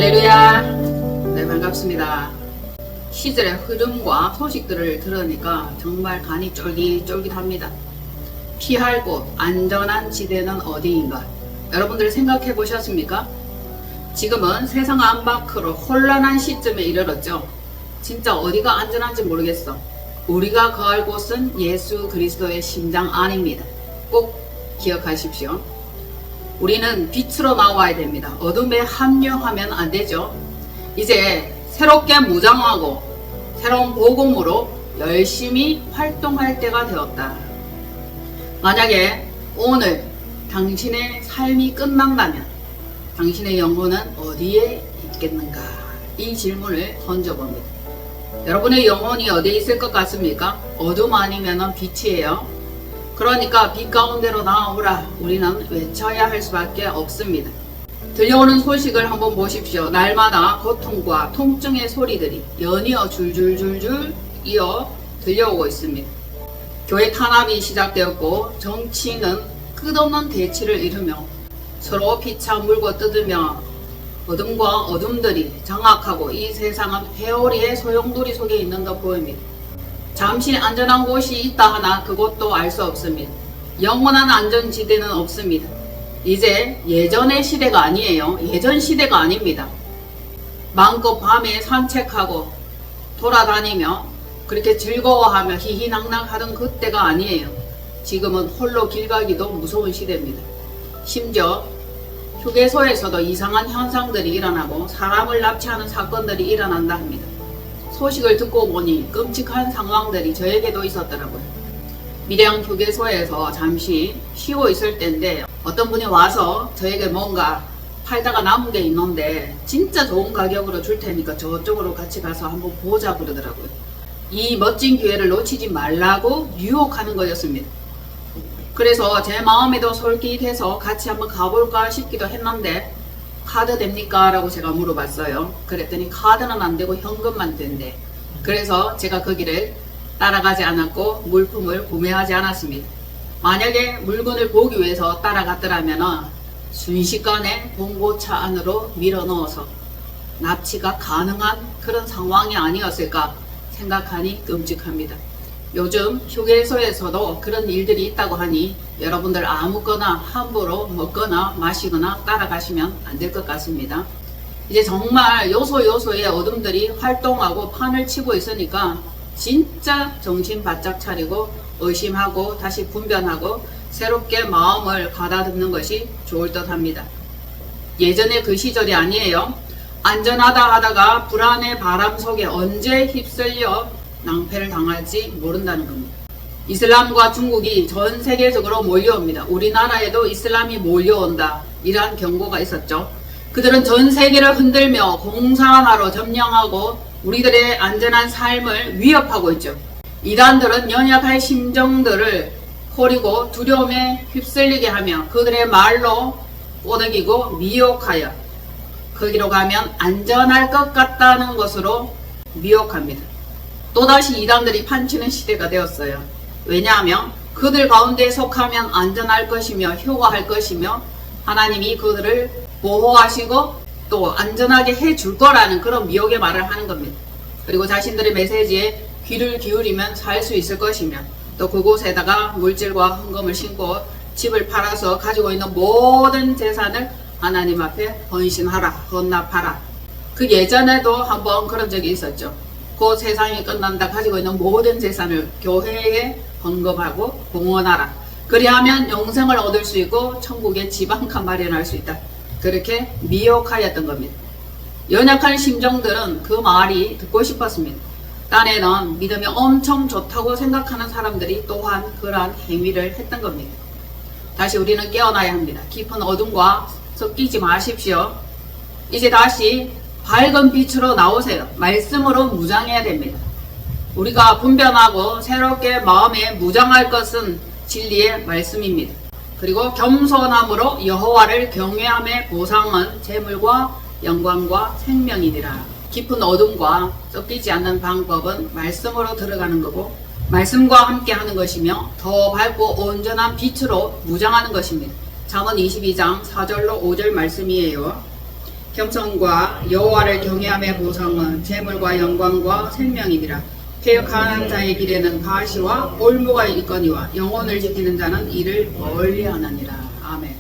할렐루야. 네, 반갑습니다. 시절의 흐름과 소식들을 들으니까 정말 간이 쫄깃쫄깃합니다. 피할 곳, 안전한 지대는 어디인가? 여러분들 생각해 보셨습니까? 지금은 세상 안팎으로 혼란한 시점에 이르렀죠. 진짜 어디가 안전한지 모르겠어. 우리가 거할 곳은 예수 그리스도의 심장 안입니다. 꼭 기억하십시오. 우리는 빛으로 나와야 됩니다. 어둠에 합류하면 안 되죠. 이제 새롭게 무장하고 새로운 복음으로 열심히 활동할 때가 되었다. 만약에 오늘 당신의 삶이 끝난다면 당신의 영혼은 어디에 있겠는가? 이 질문을 던져봅니다. 여러분의 영혼이 어디에 있을 것 같습니까? 어둠 아니면 빛이에요. 그러니까 빛 가운데로 나오라 우리는 외쳐야 할 수밖에 없습니다. 들려오는 소식을 한번 보십시오. 날마다 고통과 통증의 소리들이 연이어 줄줄줄줄 이어 들려오고 있습니다. 교회 탄압이 시작되었고 정치는 끝없는 대치를 이루며 서로 피차 물고 뜯으며 어둠과 어둠들이 장악하고 이 세상은 회오리의 소용돌이 속에 있는 듯 보입니다. 잠시 안전한 곳이 있다 하나 그것도 알 수 없습니다. 영원한 안전지대는 없습니다. 이제 예전의 시대가 아니에요. 예전 시대가 아닙니다. 마음껏 밤에 산책하고 돌아다니며 그렇게 즐거워하며 희희낙낙 하던 그때가 아니에요. 지금은 홀로 길 가기도 무서운 시대입니다. 심지어 휴게소에서도 이상한 현상들이 일어나고 사람을 납치하는 사건들이 일어난다 합니다. 소식을 듣고 보니 끔찍한 상황들이 저에게도 있었더라고요. 밀양 휴게소에서 잠시 쉬고 있을 때인데 어떤 분이 와서 저에게 뭔가 팔다가 남은 게 있는데 진짜 좋은 가격으로 줄 테니까 저쪽으로 같이 가서 한번 보자 그러더라고요. 이 멋진 기회를 놓치지 말라고 유혹하는 거였습니다. 그래서 제 마음에도 솔깃해서 같이 한번 가볼까 싶기도 했는데 카드 됩니까? 라고 제가 물어봤어요. 그랬더니 카드는 안 되고 현금만 된대. 그래서 제가 그 길을 따라가지 않았고 물품을 구매하지 않았습니다. 만약에 물건을 보기 위해서 따라갔더라면 순식간에 봉고차 안으로 밀어넣어서 납치가 가능한 그런 상황이 아니었을까 생각하니 끔찍합니다. 요즘 휴게소에서도 그런 일들이 있다고 하니 여러분들 아무거나 함부로 먹거나 마시거나 따라가시면 안 될 것 같습니다. 이제 정말 요소요소의 어둠들이 활동하고 판을 치고 있으니까 진짜 정신 바짝 차리고 의심하고 다시 분별하고 새롭게 마음을 가다듬는 것이 좋을 듯 합니다. 예전에 그 시절이 아니에요. 안전하다 하다가 불안의 바람 속에 언제 휩쓸려 낭패를 당할지 모른다는 겁니다. 이슬람과 중국이 전 세계적으로 몰려옵니다. 우리나라에도 이슬람이 몰려온다. 이러한 경고가 있었죠. 그들은 전 세계를 흔들며 공산화로 점령하고 우리들의 안전한 삶을 위협하고 있죠. 이단들은 연약한 심정들을 호리고 두려움에 휩쓸리게 하며 그들의 말로 꼬드기고 미혹하여 거기로 가면 안전할 것 같다는 것으로 미혹합니다. 또다시 이단들이 판치는 시대가 되었어요. 왜냐하면 그들 가운데 속하면 안전할 것이며 효과할 것이며 하나님이 그들을 보호하시고 또 안전하게 해줄 거라는 그런 미혹의 말을 하는 겁니다. 그리고 자신들의 메시지에 귀를 기울이면 살 수 있을 것이며 또 그곳에다가 물질과 헌금을 심고 집을 팔아서 가지고 있는 모든 재산을 하나님 앞에 헌신하라, 헌납하라. 그 예전에도 한번 그런 적이 있었죠. 그 세상이 끝난다 가지고 있는 모든 재산을 교회에 헌금하고 공헌하라. 그리하면 영생을 얻을 수 있고 천국에 집 한 칸 마련할 수 있다. 그렇게 미혹하였던 겁니다. 연약한 심정들은 그 말이 듣고 싶었습니다. 딴에는 믿음이 엄청 좋다고 생각하는 사람들이 또한 그러한 행위를 했던 겁니다. 다시 우리는 깨어나야 합니다. 깊은 어둠과 섞이지 마십시오. 이제 다시 밝은 빛으로 나오세요. 말씀으로 무장해야 됩니다. 우리가 분별하고 새롭게 마음에 무장할 것은 진리의 말씀입니다. 그리고 겸손함으로 여호와를 경외함의 보상은 재물과 영광과 생명이니라. 깊은 어둠과 섞이지 않는 방법은 말씀으로 들어가는 거고 말씀과 함께 하는 것이며 더 밝고 온전한 빛으로 무장하는 것입니다. 잠언 22장 4절로 5절 말씀이에요. 겸손과 여호와를 경외함의 보상은 재물과 영광과 생명이니라. 개혁하는 자의 길에는 가시와 올무가 있거니와 영혼을 지키는 자는 이를 멀리하느니라. 아멘.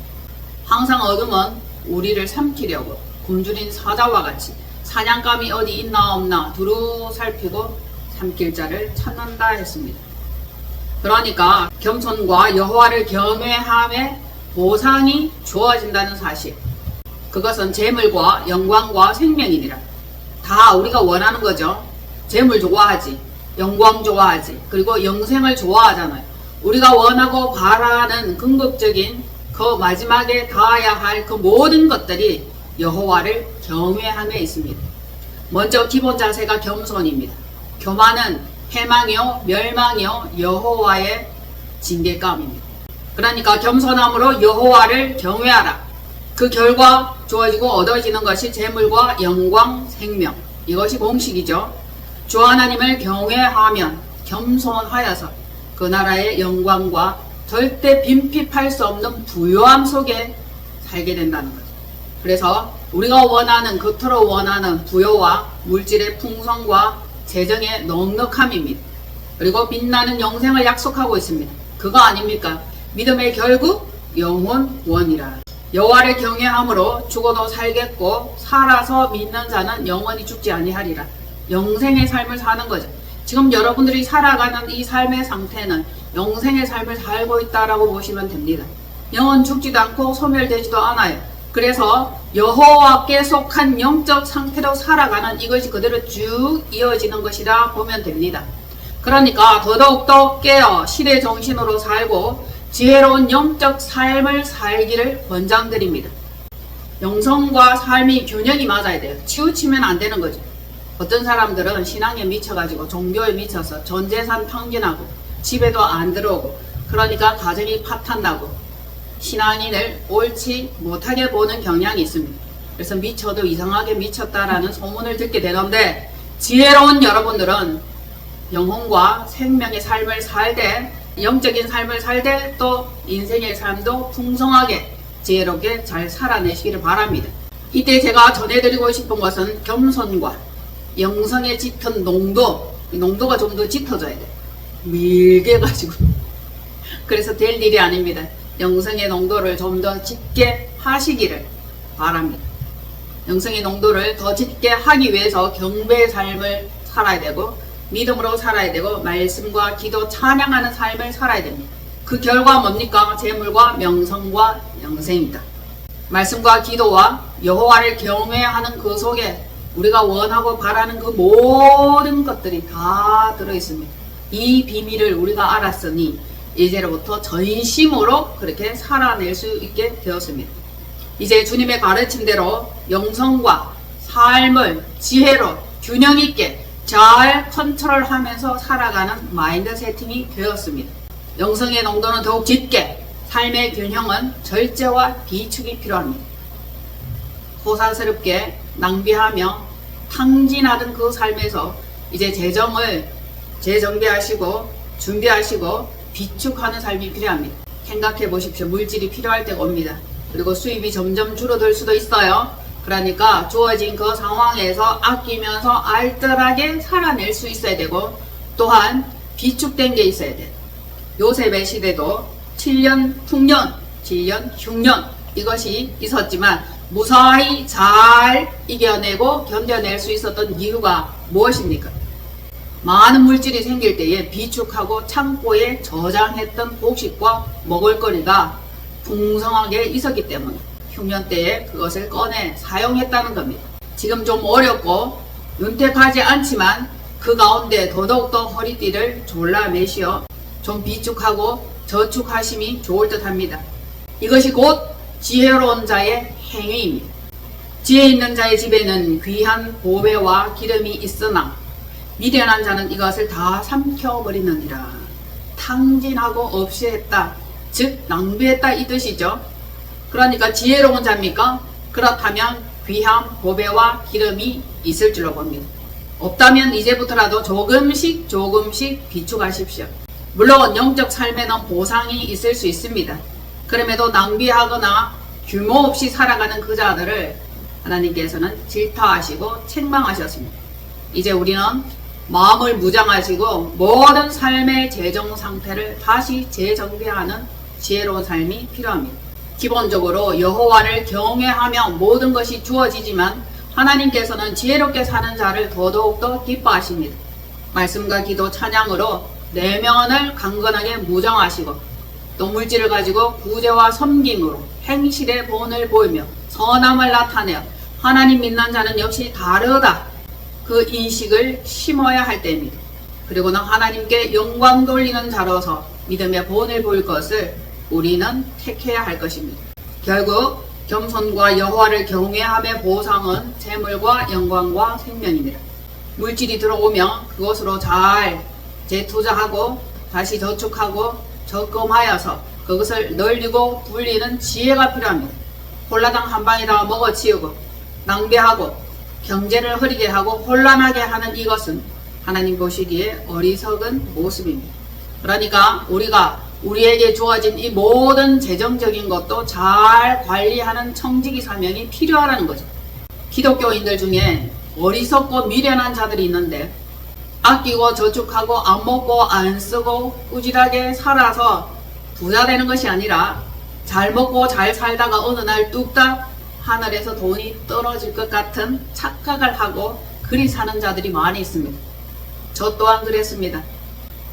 항상 어둠은 우리를 삼키려고 굶주린 사자와 같이 사냥감이 어디 있나 없나 두루 살피고 삼킬 자를 찾는다 했습니다. 그러니까 겸손과 여호와를 경외함의 보상이 주어진다는 사실, 그것은 재물과 영광과 생명이니라. 다 우리가 원하는 거죠. 재물 좋아하지, 영광 좋아하지, 그리고 영생을 좋아하잖아요. 우리가 원하고 바라는 궁극적인 그 마지막에 닿아야 할 그 모든 것들이 여호와를 경외함에 있습니다. 먼저 기본 자세가 겸손입니다. 교만은 패망이요 멸망이요 여호와의 징계감입니다. 그러니까 겸손함으로 여호와를 경외하라. 그 결과 주어지고 얻어지는 것이 재물과 영광, 생명. 이것이 공식이죠. 주 하나님을 경외하면 겸손하여서 그 나라의 영광과 절대 빈핍할 수 없는 부요함 속에 살게 된다는 거죠. 그래서 우리가 원하는, 겉으로 원하는 부요와 물질의 풍성과 재정의 넉넉함입니다. 그리고 빛나는 영생을 약속하고 있습니다. 그거 아닙니까? 믿음의 결국 영혼원이라. 여호와를 경외함으로 죽어도 살겠고 살아서 믿는 자는 영원히 죽지 아니하리라. 영생의 삶을 사는 거죠. 지금 여러분들이 살아가는 이 삶의 상태는 영생의 삶을 살고 있다라고 보시면 됩니다. 영은 죽지도 않고 소멸되지도 않아요. 그래서 여호와께 속한 영적 상태로 살아가는 이것이 그대로 쭉 이어지는 것이라 보면 됩니다. 그러니까 더더욱더 깨어 시대 정신으로 살고 지혜로운 영적 삶을 살기를 권장드립니다. 영성과 삶이 균형이 맞아야 돼요. 치우치면 안 되는 거죠. 어떤 사람들은 신앙에 미쳐가지고 종교에 미쳐서 전 재산 탕진하고 집에도 안 들어오고 그러니까 가정이 파탄나고 신앙인을 옳지 못하게 보는 경향이 있습니다. 그래서 미쳐도 이상하게 미쳤다라는 소문을 듣게 되는데, 지혜로운 여러분들은 영혼과 생명의 삶을 살 때, 영적인 삶을 살 때 또 인생의 삶도 풍성하게 지혜롭게 잘 살아내시기를 바랍니다. 이때 제가 전해드리고 싶은 것은 겸손과 영성의 짙은 농도, 이 농도가 좀 더 짙어져야 돼요. 밀게 가지고 그래서 될 일이 아닙니다. 영성의 농도를 좀 더 짙게 하시기를 바랍니다. 영성의 농도를 더 짙게 하기 위해서 경배의 삶을 살아야 되고 믿음으로 살아야 되고 말씀과 기도 찬양하는 삶을 살아야 됩니다. 그 결과 뭡니까? 재물과 명성과 영생입니다. 말씀과 기도와 여호와를 경외하는 그 속에 우리가 원하고 바라는 그 모든 것들이 다 들어있습니다. 이 비밀을 우리가 알았으니 이제로부터 전심으로 그렇게 살아낼 수 있게 되었습니다. 이제 주님의 가르침대로 영성과 삶을 지혜로 균형 있게 잘 컨트롤하면서 살아가는 마인드 세팅이 되었습니다. 영성의 농도는 더욱 짙게, 삶의 균형은 절제와 비축이 필요합니다. 호사스럽게 낭비하며 탕진하던 그 삶에서 이제 재정을 재정비하시고 준비하시고 비축하는 삶이 필요합니다. 생각해 보십시오. 물질이 필요할 때가 옵니다. 그리고 수입이 점점 줄어들 수도 있어요. 그러니까 주어진 그 상황에서 아끼면서 알뜰하게 살아낼 수 있어야 되고, 또한 비축된 게 있어야 돼요. 요셉의 시대도 7년 풍년, 7년 흉년 이것이 있었지만 무사히 잘 이겨내고 견뎌낼 수 있었던 이유가 무엇입니까? 많은 물질이 생길 때에 비축하고 창고에 저장했던 곡식과 먹을거리가 풍성하게 있었기 때문에 흉년 때에 그것을 꺼내 사용했다는 겁니다. 지금 좀 어렵고 윤택하지 않지만 그 가운데 더더욱더 허리띠를 졸라매시어 좀 비축하고 저축하심이 좋을 듯 합니다. 이것이 곧 지혜로운 자의 행위입니다. 지혜 있는 자의 집에는 귀한 보배와 기름이 있으나 미련한 자는 이것을 다 삼켜버리느니라. 탕진하고 없이 했다, 즉 낭비했다 이 뜻이죠. 그러니까 지혜로운 자입니까? 그렇다면 귀한 보배와 기름이 있을 줄로 봅니다. 없다면 이제부터라도 조금씩 비축하십시오. 물론 영적 삶에는 보상이 있을 수 있습니다. 그럼에도 낭비하거나 규모 없이 살아가는 그 자들을 하나님께서는 질타하시고 책망하셨습니다. 이제 우리는 마음을 무장하시고 모든 삶의 재정 상태를 다시 재정비하는 지혜로운 삶이 필요합니다. 기본적으로 여호와를 경외하며 모든 것이 주어지지만 하나님께서는 지혜롭게 사는 자를 더더욱더 기뻐하십니다. 말씀과 기도, 찬양으로 내면을 강건하게 무장하시고 또 물질을 가지고 구제와 섬김으로 행실의 본을 보이며 선함을 나타내어 하나님 믿는 자는 역시 다르다, 그 인식을 심어야 할 때입니다. 그리고는 하나님께 영광 돌리는 자로서 믿음의 본을 보일 것을 우리는 택해야 할 것입니다. 결국 겸손과 여호와를 경외함의 보상은 재물과 영광과 생명입니다. 물질이 들어오면 그것으로 잘 재투자하고 다시 저축하고 적금하여서 그것을 널리고 불리는 지혜가 필요합니다. 홀라당 한 방에다가 먹어치우고 낭비하고 경제를 흐리게 하고 혼란하게 하는 이것은 하나님 보시기에 어리석은 모습입니다. 그러니까 우리에게 주어진 이 모든 재정적인 것도 잘 관리하는 청지기 사명이 필요하다는 거죠. 기독교인들 중에 어리석고 미련한 자들이 있는데 아끼고 저축하고 안 먹고 안 쓰고 꾸질하게 살아서 부자 되는 것이 아니라 잘 먹고 잘 살다가 어느 날 뚝딱 하늘에서 돈이 떨어질 것 같은 착각을 하고 그리 사는 자들이 많이 있습니다. 저 또한 그랬습니다.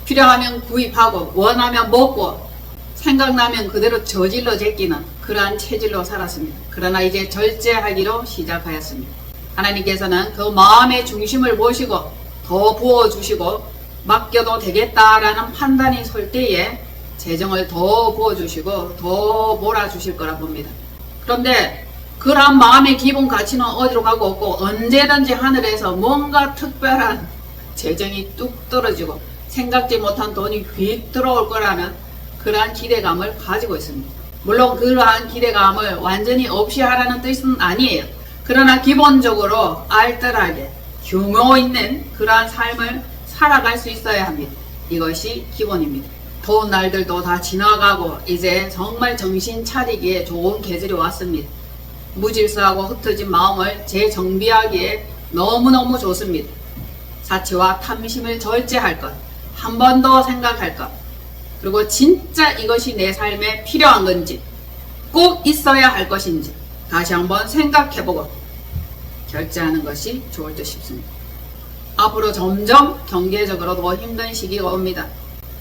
필요하면 구입하고 원하면 먹고 생각나면 그대로 저질러 제끼는 그러한 체질로 살았습니다. 그러나 이제 절제하기로 시작하였습니다. 하나님께서는 그 마음의 중심을 보시고 더 부어주시고 맡겨도 되겠다라는 판단이 설 때에 재정을 더 부어주시고 더 몰아주실 거라 봅니다. 그런데 그러한 마음의 기본 가치는 어디로 가고 없고 언제든지 하늘에서 뭔가 특별한 재정이 뚝 떨어지고 생각지 못한 돈이 휙 들어올 거라는 그러한 기대감을 가지고 있습니다. 물론 그러한 기대감을 완전히 없이 하라는 뜻은 아니에요. 그러나 기본적으로 알뜰하게 규모 있는 그러한 삶을 살아갈 수 있어야 합니다. 이것이 기본입니다. 더운 날들도 다 지나가고 이제 정말 정신 차리기에 좋은 계절이 왔습니다. 무질서하고 흩어진 마음을 재정비하기에 너무너무 좋습니다. 사치와 탐심을 절제할 것, 한 번 더 생각할 것, 그리고 진짜 이것이 내 삶에 필요한 건지, 꼭 있어야 할 것인지 다시 한번 생각해보고 결제하는 것이 좋을 듯 싶습니다. 앞으로 점점 경제적으로 더 힘든 시기가 옵니다.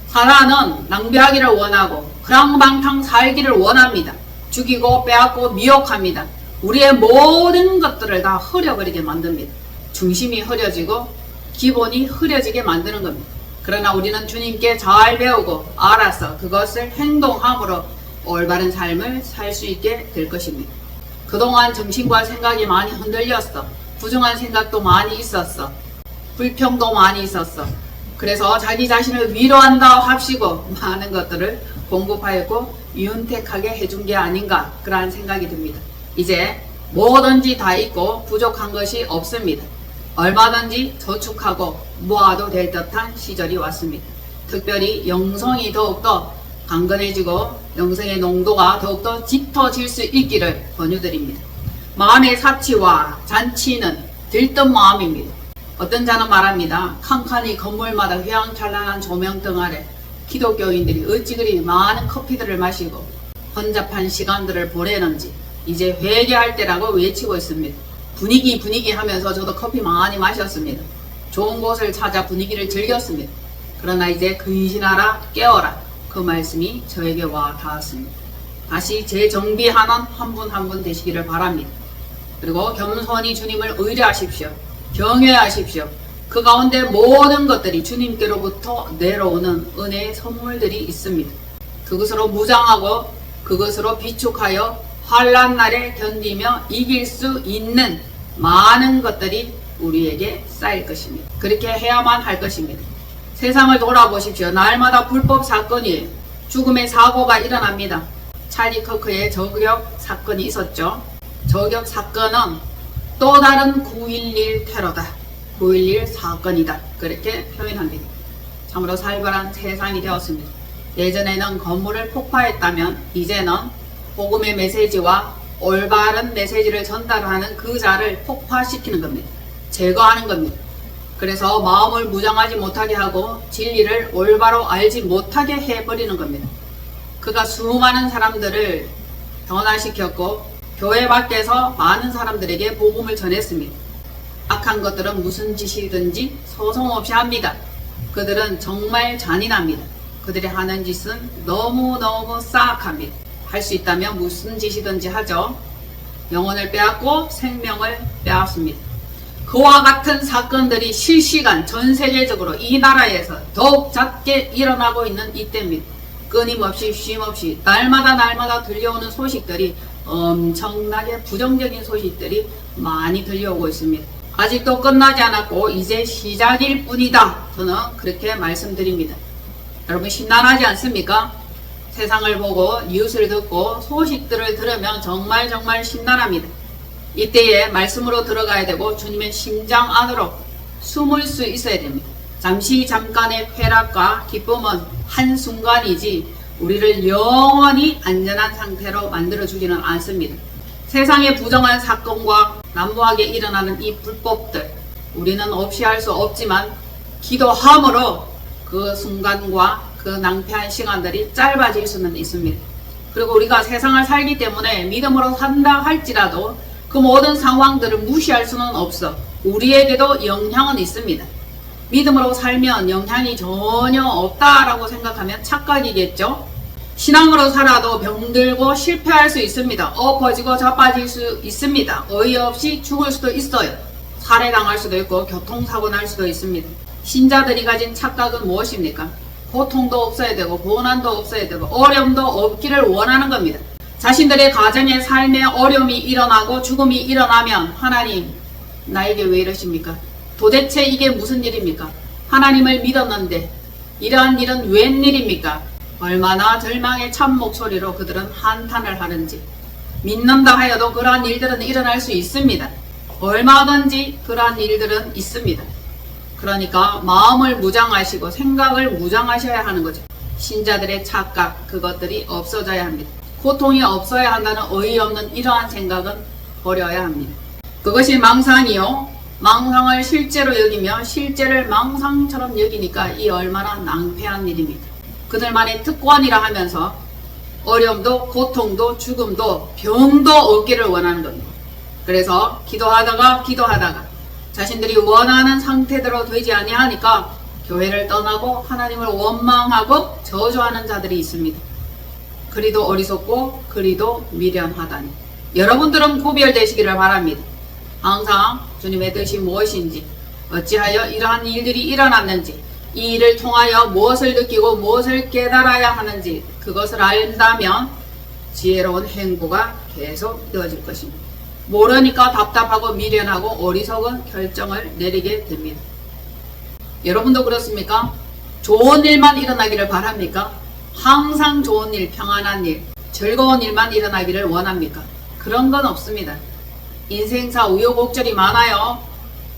사람은 낭비하기를 원하고 그랑방탕 살기를 원합니다. 죽이고 빼앗고 미혹합니다. 우리의 모든 것들을 다 흐려버리게 만듭니다. 중심이 흐려지고 기본이 흐려지게 만드는 겁니다. 그러나 우리는 주님께 잘 배우고 알아서 그것을 행동함으로 올바른 삶을 살 수 있게 될 것입니다. 그동안 정신과 생각이 많이 흔들렸어. 부정한 생각도 많이 있었어. 불평도 많이 있었어. 그래서 자기 자신을 위로한다 합시고 많은 것들을 공급하였고 윤택하게 해준 게 아닌가 그러한 생각이 듭니다. 이제 뭐든지 다 있고 부족한 것이 없습니다. 얼마든지 저축하고 모아도 될 듯한 시절이 왔습니다. 특별히 영성이 더욱더 강건해지고 영성의 농도가 더욱더 짙어질 수 있기를 권유드립니다. 마음의 사치와 잔치는 들뜬 마음입니다. 어떤 자는 말합니다. 칸칸이 건물마다 휘황찬란한 조명등 아래 기독교인들이 어찌 그리 많은 커피들을 마시고 혼잡한 시간들을 보내는지 이제 회개할 때라고 외치고 있습니다. 분위기 하면서 저도 커피 많이 마셨습니다. 좋은 곳을 찾아 분위기를 즐겼습니다. 그러나 이제 근신하라 깨어라 그 말씀이 저에게 와 닿았습니다. 다시 재정비하는 한 분 한 분 되시기를 바랍니다. 그리고 겸손히 주님을 의뢰하십시오. 경외하십시오. 그 가운데 모든 것들이 주님께로부터 내려오는 은혜의 선물들이 있습니다. 그것으로 무장하고 그것으로 비축하여 환난 날에 견디며 이길 수 있는 많은 것들이 우리에게 쌓일 것입니다. 그렇게 해야만 할 것입니다. 세상을 돌아보십시오. 날마다 불법 사건이 죽음의 사고가 일어납니다. 찰리 커크의 저격 사건이 있었죠. 저격 사건은 또 다른 9.11 테러다. 9.11 사건이다. 그렇게 표현합니다. 참으로 살벌한 세상이 되었습니다. 예전에는 건물을 폭파했다면 이제는 복음의 메시지와 올바른 메시지를 전달하는 그 자를 폭파시키는 겁니다. 제거하는 겁니다. 그래서 마음을 무장하지 못하게 하고 진리를 올바로 알지 못하게 해버리는 겁니다. 그가 수많은 사람들을 변화시켰고 교회 밖에서 많은 사람들에게 복음을 전했습니다. 악한 것들은 무슨 짓이든지 소송없이 합니다. 그들은 정말 잔인합니다. 그들이 하는 짓은 너무너무 싸악합니다. 할 수 있다면 무슨 짓이든지 하죠. 영혼을 빼앗고 생명을 빼앗습니다. 그와 같은 사건들이 실시간 전 세계적으로 이 나라에서 더욱 잦게 일어나고 있는 이때입니다. 끊임없이 쉼없이 날마다 들려오는 소식들이 엄청나게 부정적인 소식들이 많이 들려오고 있습니다. 아직도 끝나지 않았고 이제 시작일 뿐이다. 저는 그렇게 말씀드립니다. 여러분 심란하지 않습니까? 세상을 보고 뉴스를 듣고 소식들을 들으면 정말 심란합니다. 이때에 말씀으로 들어가야 되고 주님의 심장 안으로 숨을 수 있어야 됩니다. 잠깐의 쾌락과 기쁨은 한순간이지 우리를 영원히 안전한 상태로 만들어주지는 않습니다. 세상의 부정한 사건과 난무하게 일어나는 이 불법들 우리는 없이 할 수 없지만 기도함으로 그 순간과 그 낭패한 시간들이 짧아질 수는 있습니다. 그리고 우리가 세상을 살기 때문에 믿음으로 산다 할지라도 그 모든 상황들을 무시할 수는 없어. 우리에게도 영향은 있습니다. 믿음으로 살면 영향이 전혀 없다라고 생각하면 착각이겠죠. 신앙으로 살아도 병들고 실패할 수 있습니다. 엎어지고 자빠질 수 있습니다. 어이없이 죽을 수도 있어요. 살해당할 수도 있고 교통사고 날 수도 있습니다. 신자들이 가진 착각은 무엇입니까? 고통도 없어야 되고 고난도 없어야 되고 어려움도 없기를 원하는 겁니다. 자신들의 가정의 삶에 어려움이 일어나고 죽음이 일어나면 하나님 나에게 왜 이러십니까? 도대체 이게 무슨 일입니까? 하나님을 믿었는데 이러한 일은 웬일입니까? 얼마나 절망의 참 목소리로 그들은 한탄을 하는지. 믿는다 하여도 그러한 일들은 일어날 수 있습니다. 얼마든지 그러한 일들은 있습니다. 그러니까 마음을 무장하시고 생각을 무장하셔야 하는 거죠. 신자들의 착각 그것들이 없어져야 합니다. 고통이 없어야 한다는 어이없는 이러한 생각은 버려야 합니다. 그것이 망상이요. 망상을 실제로 여기며 실제를 망상처럼 여기니까 이 얼마나 낭패한 일입니까? 그들만의 특권이라 하면서 어려움도 고통도 죽음도 병도 없기를 원하는 겁니다. 그래서 기도하다가 자신들이 원하는 상태대로 되지 아니하니까 교회를 떠나고 하나님을 원망하고 저주하는 자들이 있습니다. 그리도 어리석고 그리도 미련하다니. 여러분들은 구별되시기를 바랍니다. 항상 주님의 뜻이 무엇인지, 어찌하여 이러한 일들이 일어났는지, 이 일을 통하여 무엇을 느끼고 무엇을 깨달아야 하는지 그것을 안다면 지혜로운 행보가 계속 이어질 것입니다. 모르니까 답답하고 미련하고 어리석은 결정을 내리게 됩니다. 여러분도 그렇습니까? 좋은 일만 일어나기를 바랍니까? 항상 좋은 일, 평안한 일, 즐거운 일만 일어나기를 원합니까? 그런 건 없습니다. 인생사 우여곡절이 많아요.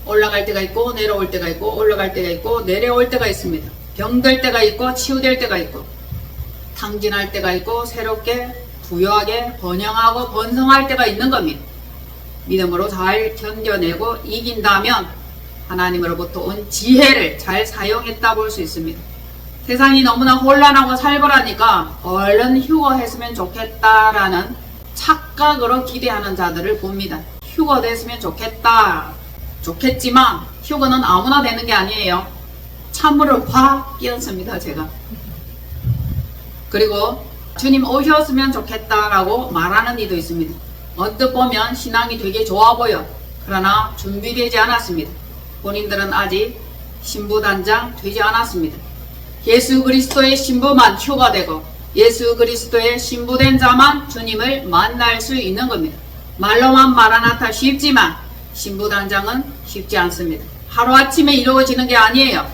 올라갈 때가 있고 내려올 때가 있고 올라갈 때가 있고 내려올 때가 있습니다. 병들 때가 있고 치유될 때가 있고 탕진할 때가 있고 새롭게 부유하게 번영하고 번성할 때가 있는 겁니다. 믿음으로 잘 견뎌내고 이긴다면 하나님으로부터 온 지혜를 잘 사용했다 볼 수 있습니다. 세상이 너무나 혼란하고 살벌하니까 얼른 휴거했으면 좋겠다라는 착각으로 기대하는 자들을 봅니다. 휴거 됐으면 좋겠다. 좋겠지만 휴거는 아무나 되는 게 아니에요. 찬물을 확 끼얹습니다, 제가. 그리고 주님 오셨으면 좋겠다라고 말하는 이도 있습니다. 언뜻 보면 신앙이 되게 좋아 보여. 그러나 준비되지 않았습니다. 본인들은 아직 신부단장 되지 않았습니다. 예수 그리스도의 신부만 휴가되고 예수 그리스도의 신부된 자만 주님을 만날 수 있는 겁니다. 말로만 마라나타 쉽지만 신부단장은 쉽지 않습니다. 하루아침에 이루어지는 게 아니에요.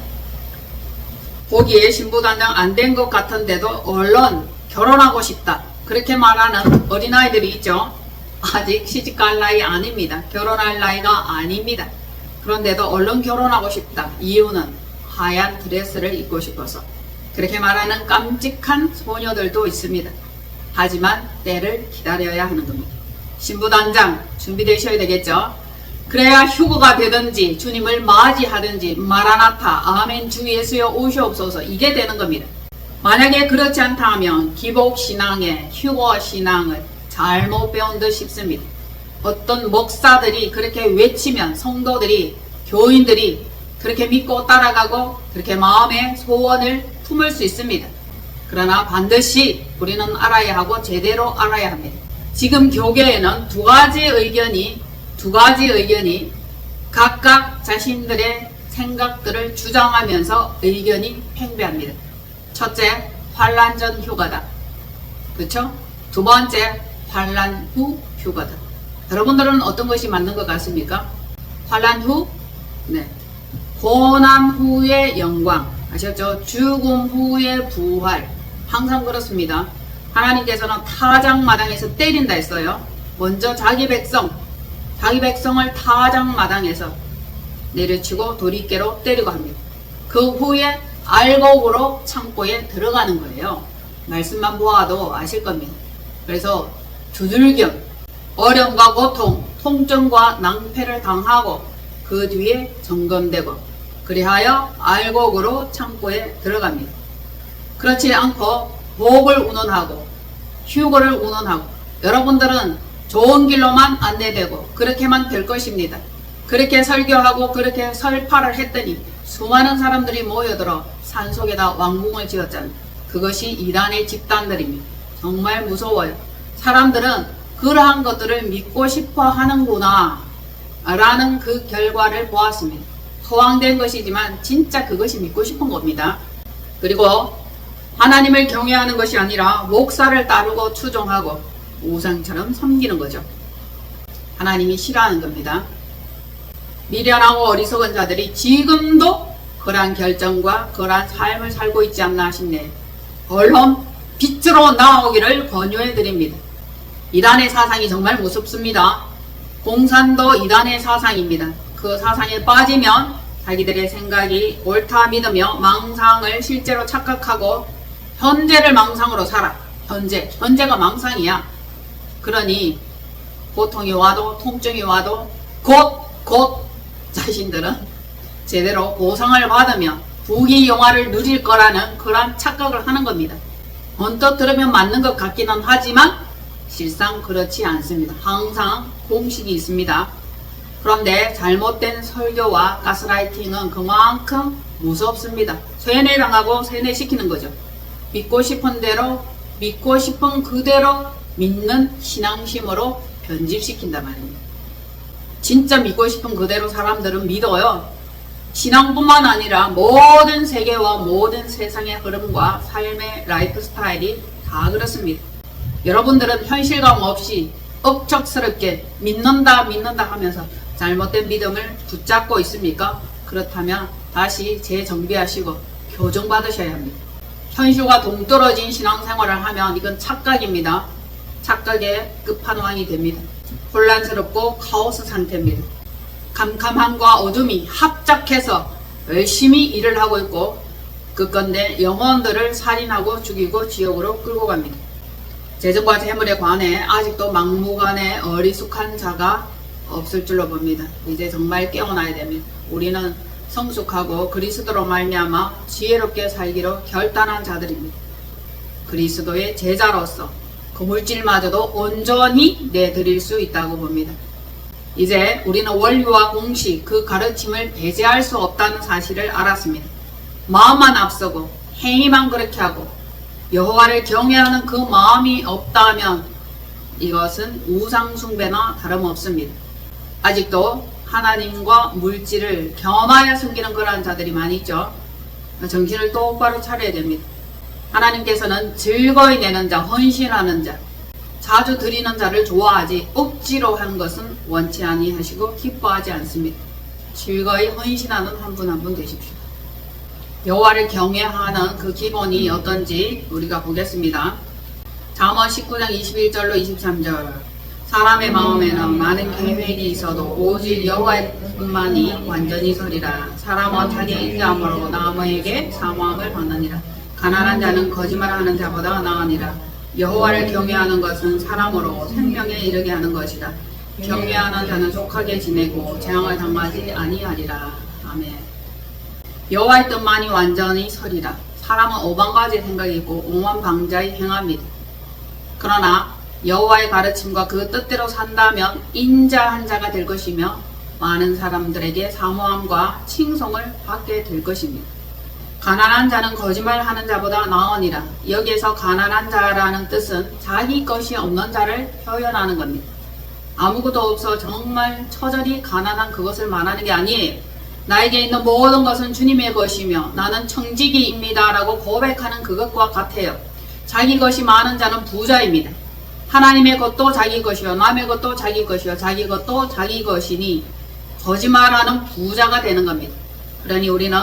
보기에 신부단장 안 된 것 같은데도 얼른 결혼하고 싶다. 그렇게 말하는 어린아이들이 있죠. 아직 시집갈 나이 아닙니다. 결혼할 나이가 아닙니다. 그런데도 얼른 결혼하고 싶다. 이유는 하얀 드레스를 입고 싶어서. 그렇게 말하는 깜찍한 소녀들도 있습니다. 하지만 때를 기다려야 하는 겁니다. 신부단장 준비되셔야 되겠죠. 그래야 휴거가 되든지 주님을 맞이하든지 마라나타 아멘 주 예수여 오시옵소서 이게 되는 겁니다. 만약에 그렇지 않다 하면 기복신앙에 휴거신앙을 잘못 배운 듯 싶습니다. 어떤 목사들이 그렇게 외치면 성도들이 교인들이 그렇게 믿고 따라가고 그렇게 마음의 소원을 품을 수 있습니다. 그러나 반드시 우리는 알아야 하고 제대로 알아야 합니다. 지금 교계에는 두 가지 의견이 각각 자신들의 생각들을 주장하면서 의견이 팽배합니다. 첫째, 환란 전 휴가다. 그렇죠? 두 번째, 환란 후 휴가다. 여러분들은 어떤 것이 맞는 것 같습니까? 환란 후? 네. 고난 후의 영광. 아셨죠? 죽음 후의 부활. 항상 그렇습니다. 하나님께서는 타작마당에서 때린다 했어요. 먼저 자기 백성을 타작마당에서 내려치고 도리깨로 때리고 합니다. 그 후에 알곡으로 창고에 들어가는 거예요. 말씀만 보아도 아실 겁니다. 그래서 두들겨 어려움과 고통, 통증과 낭패를 당하고 그 뒤에 점검되고 그리하여 알곡으로 창고에 들어갑니다. 그렇지 않고 복을 운운하고 휴거를 운운하고 여러분들은 좋은 길로만 안내되고 그렇게만 될 것입니다. 그렇게 설교하고 그렇게 설파를 했더니 수많은 사람들이 모여들어 산속에다 왕궁을 지었잖아요. 그것이 이단의 집단들입니다. 정말 무서워요. 사람들은 그러한 것들을 믿고 싶어 하는구나 라는 그 결과를 보았습니다. 허황된 것이지만 진짜 그것이 믿고 싶은 겁니다. 그리고 하나님을 경외하는 것이 아니라 목사를 따르고 추종하고 우상처럼 섬기는 거죠. 하나님이 싫어하는 겁니다. 미련하고 어리석은 자들이 지금도 그러한 결정과 그러한 삶을 살고 있지 않나 싶네요. 얼른 빛으로 나오기를 권유해 드립니다. 이단의 사상이 정말 무섭습니다. 공산도 이단의 사상입니다. 그 사상에 빠지면 자기들의 생각이 옳다 믿으며 망상을 실제로 착각하고 현재를 망상으로 살아. 현재가 망상이야. 그러니 고통이 와도 통증이 와도 곧 자신들은 제대로 보상을 받으며 부귀 영화를 누릴 거라는 그런 착각을 하는 겁니다. 언뜻 들으면 맞는 것 같기는 하지만 실상 그렇지 않습니다. 항상 공식이 있습니다. 그런데 잘못된 설교와 가스라이팅은 그만큼 무섭습니다. 세뇌당하고 세뇌시키는 거죠. 믿고 싶은 대로 믿고 싶은 그대로 믿는 신앙심으로 변질시킨단 말입니다. 진짜 믿고 싶은 그대로 사람들은 믿어요. 신앙뿐만 아니라 모든 세계와 모든 세상의 흐름과 삶의 라이프 스타일이 다 그렇습니다. 여러분들은 현실감 없이 억척스럽게 믿는다 하면서 잘못된 믿음을 붙잡고 있습니까? 그렇다면 다시 재정비하시고 교정받으셔야 합니다. 현실과 동떨어진 신앙생활을 하면 이건 착각입니다. 착각의 끝판왕이 됩니다. 혼란스럽고 카오스 상태입니다. 캄캄함과 어둠이 합작해서 열심히 일을 하고 있고 그건데 영혼들을 살인하고 죽이고 지옥으로 끌고 갑니다. 재정과 재물에 관해 아직도 막무가내 어리숙한 자가 없을 줄로 봅니다. 이제 정말 깨어나야 됩니다. 우리는 성숙하고 그리스도로 말미암아 지혜롭게 살기로 결단한 자들입니다. 그리스도의 제자로서 그 물질마저도 온전히 내드릴 수 있다고 봅니다. 이제 우리는 원리와 공식 그 가르침을 배제할 수 없다는 사실을 알았습니다. 마음만 앞서고 행위만 그렇게 하고 여호와를 경외하는 그 마음이 없다면 이것은 우상숭배나 다름없습니다. 아직도 하나님과 물질을 겸하여 섬기는 그러한 자들이 많이 있죠. 정신을 똑바로 차려야 됩니다. 하나님께서는 즐거이 내는 자, 헌신하는 자, 자주 드리는 자를 좋아하지 억지로 하는 것은 원치 아니하시고 기뻐하지 않습니다. 즐거이 헌신하는 한 분 한 분 되십시오. 여호와를 경외하는 그 기본이 어떤지 우리가 보겠습니다. 잠언 19장 21절로 23절. 사람의 마음에는 많은 계획이 있어도 오직 여호와뿐만이 완전히 서리라. 사람은 자기의 인자함으로 남에게 사망을 받느니라. 가난한 자는 거짓말하는 자보다 나으니라. 여호와를 경외하는 것은 사람으로 생명에 이르게 하는 것이다. 경외하는 자는 족하게 지내고 재앙을 당하지 아니하리라. 아멘. 여호와의 뜻만이 완전히 서리라. 사람은 오만가지 생각이 있고 오만방자의 행함이다. 그러나 여호와의 가르침과 그 뜻대로 산다면 인자한 자가 될 것이며 많은 사람들에게 사모함과 칭송을 받게 될 것입니다. 가난한 자는 거짓말하는 자보다 나으니라. 여기에서 가난한 자라는 뜻은 자기 것이 없는 자를 표현하는 겁니다. 아무것도 없어 정말 처절히 가난한 그것을 말하는 게 아니에요. 나에게 있는 모든 것은 주님의 것이며 나는 청지기입니다 라고 고백하는 그것과 같아요. 자기 것이 많은 자는 부자입니다. 하나님의 것도 자기 것이요 남의 것도 자기 것이요 자기 것도 자기 것이니 거짓말하는 부자가 되는 겁니다. 그러니 우리는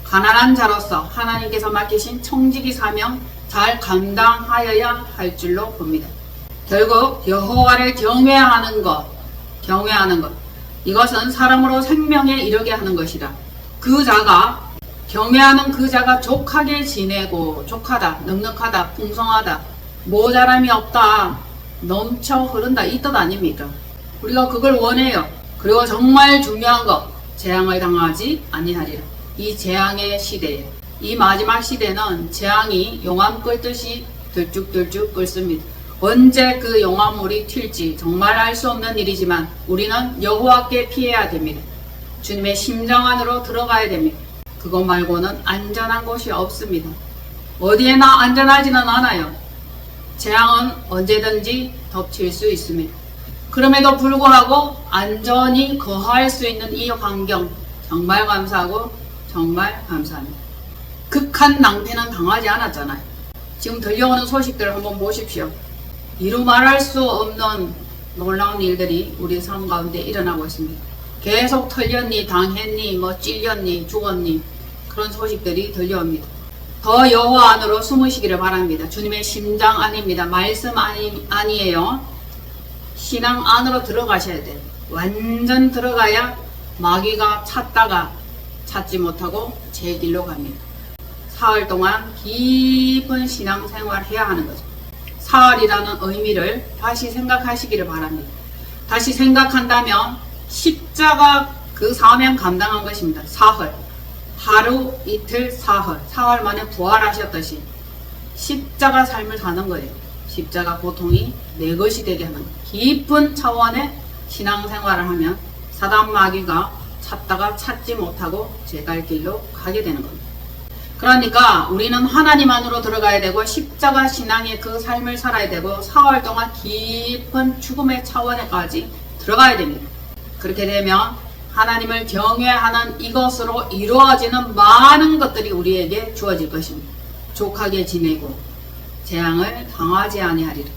가난한 자로서 하나님께서 맡기신 청지기 사명 잘 감당하여야 할 줄로 봅니다. 결국 여호와를 경외하는 것 이것은 사람으로 생명에 이르게 하는 것이다. 그 자가 경외하는 그 자가 족하게 지내고 족하다, 넉넉하다, 풍성하다, 모자람이 없다, 넘쳐 흐른다 이 뜻 아닙니까? 우리가 그걸 원해요. 그리고 정말 중요한 것 재앙을 당하지 아니하리라. 이 재앙의 시대에 이 마지막 시대는 재앙이 용암 끓듯이 들쭉들쭉 끓습니다. 언제 그 용암물이 튈지 정말 알 수 없는 일이지만 우리는 여호와께 피해야 됩니다. 주님의 심정 안으로 들어가야 됩니다. 그것 말고는 안전한 곳이 없습니다. 어디에나 안전하지는 않아요. 재앙은 언제든지 덮칠 수 있습니다. 그럼에도 불구하고 안전히 거할 수 있는 이 환경 정말 감사하고 정말 감사합니다. 극한 낭패는 당하지 않았잖아요. 지금 들려오는 소식들 한번 보십시오. 이루 말할 수 없는 놀라운 일들이 우리 삶 가운데 일어나고 있습니다. 계속 털렸니, 당했니, 찔렸니, 죽었니 그런 소식들이 들려옵니다. 더 여호와 안으로 숨으시기를 바랍니다. 주님의 심장 안입니다. 말씀 아니에요. 신앙 안으로 들어가셔야 돼요. 완전 들어가야 마귀가 찾다가 찾지 못하고 제 길로 갑니다. 사흘 동안 깊은 신앙생활 해야 하는 거죠. 사흘이라는 의미를 다시 생각하시기를 바랍니다. 다시 생각한다면 십자가 그 사명 감당한 것입니다. 사흘. 하루, 이틀, 사흘. 사흘 만에 부활하셨듯이 십자가 삶을 사는 거예요. 십자가 고통이 내 것이 되게 하는 깊은 차원의 신앙생활을 하면 사단 마귀가 찾다가 찾지 못하고 제 갈 길로 가게 되는 겁니다. 그러니까 우리는 하나님 안으로 들어가야 되고 십자가 신앙의 그 삶을 살아야 되고 사흘 동안 깊은 죽음의 차원에까지 들어가야 됩니다. 그렇게 되면 하나님을 경외하는 이것으로 이루어지는 많은 것들이 우리에게 주어질 것입니다. 족하게 지내고 재앙을 당하지 아니하리라.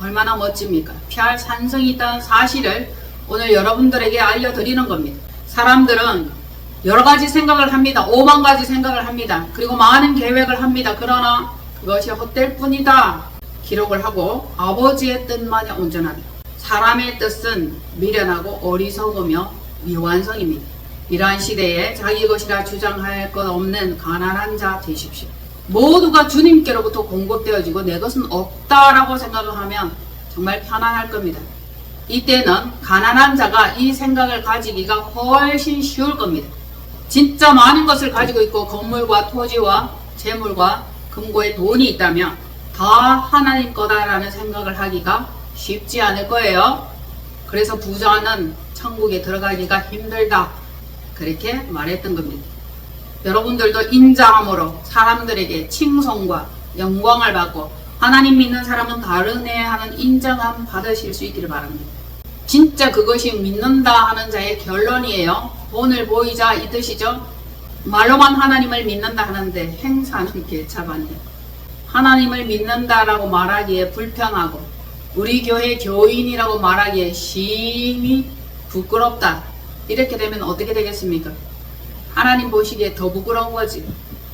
얼마나 멋집니까? 피할 산성이 있다는 사실을 오늘 여러분들에게 알려드리는 겁니다. 사람들은 여러 가지 생각을 합니다. 5만 가지 생각을 합니다. 그리고 많은 계획을 합니다. 그러나 그것이 헛될 뿐이다. 기록을 하고 아버지의 뜻만이 온전하다. 사람의 뜻은 미련하고 어리석으며 미완성입니다. 이러한 시대에 자기 것이라 주장할 것 없는 가난한 자 되십시오. 모두가 주님께로부터 공급되어지고 내 것은 없다라고 생각을 하면 정말 편안할 겁니다. 이때는 가난한 자가 이 생각을 가지기가 훨씬 쉬울 겁니다. 진짜 많은 것을 가지고 있고 건물과 토지와 재물과 금고에 돈이 있다면 다 하나님 거다라는 생각을 하기가 쉽지 않을 거예요. 그래서 부자는 천국에 들어가기가 힘들다. 그렇게 말했던 겁니다. 여러분들도 인자함으로 사람들에게 칭송과 영광을 받고 하나님 믿는 사람은 다르네 하는 인정함 받으실 수 있기를 바랍니다. 진짜 그것이 믿는다 하는 자의 결론이에요. 돈을 보이자 이 뜻이죠. 말로만 하나님을 믿는다 하는데 행사는 개차반이에요. 하나님을 믿는다라고 말하기에 불편하고 우리 교회 교인이라고 말하기에 심히 부끄럽다. 이렇게 되면 어떻게 되겠습니까? 하나님 보시기에 더 부끄러운 거지.